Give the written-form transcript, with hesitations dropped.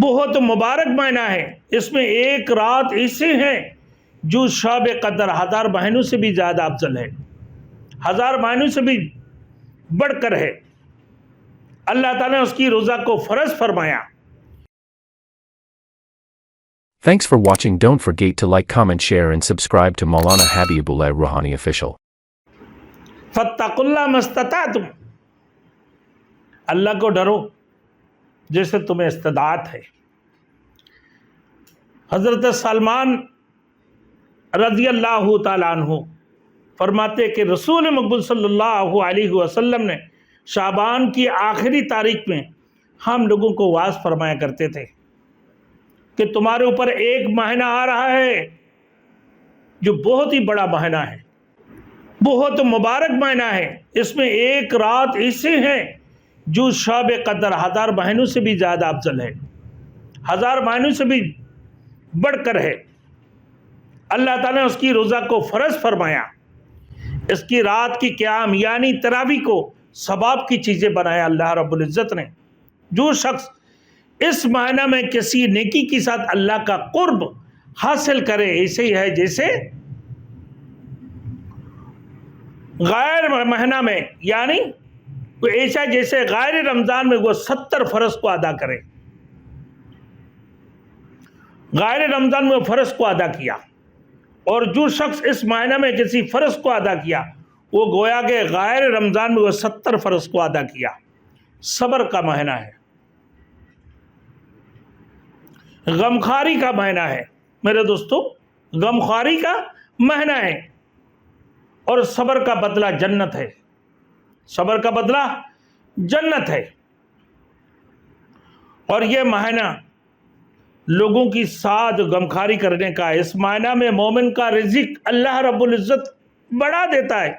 بہت مبارک مہینہ ہے، اس میں ایک رات ایسے ہیں جو شب قدر 1000 مہینوں سے بھی زیادہ افضل ہے، 1000 مہینوں سے بھی بڑھ کر ہے۔ اللہ تعالیٰ نے اس کی روزہ کو فرض فرمایا۔ Thanks for watching. Don't forget to like, comment, share and subscribe to Maulana Habibullah Rouhani Official. فَاتَّقُوا اللَّهَ مَا اسْتَطَعْتُمْ، اللہ کو ڈرو جیسے تمہیں استطاعت ہے۔ حضرت سلمان رضی اللہ تعالیٰ عنہ فرماتے کہ رسول مقبول صلی اللہ علیہ وسلم نے شعبان کی آخری تاریخ میں ہم لوگوں کو واعظ فرمایا کرتے تھے کہ تمہارے اوپر ایک مہینہ آ رہا ہے جو بہت ہی بڑا مہینہ ہے، بہت مبارک مہینہ ہے، اس میں ایک رات ایسے ہیں جو شب قدر 1000 مہینوں سے بھی زیادہ افضل ہے، 1000 مہینوں سے بھی بڑھ کر ہے۔ اللہ تعالیٰ نے اس کی روزہ کو فرض فرمایا، اس کی رات کی قیام یعنی تراویح کو ثواب کی چیزیں بنایا اللہ رب العزت نے۔ جو شخص اس مہینہ میں کسی نیکی کے ساتھ اللہ کا قرب حاصل کرے، ایسے ہی ہے جیسے غیر مہینہ میں، یعنی ایسا جیسے غیر رمضان میں وہ 70 فرض کو ادا کرے، غیر رمضان میں وہ فرض کو ادا کیا۔ اور جو شخص اس مہینہ میں کسی فرض کو ادا کیا، وہ گویا کہ غیر رمضان میں وہ 70 فرض کو ادا کیا۔ صبر کا مہینہ ہے، غمخواری کا مہینہ ہے میرے دوستو، غمخواری کا مہینہ ہے، اور صبر کا بدلہ جنت ہے، صبر کا بدلہ جنت ہے۔ اور یہ مہینہ لوگوں کی ساتھ غمخواری کرنے کا، اس مہینہ میں مومن کا رزق اللہ رب العزت بڑھا دیتا ہے۔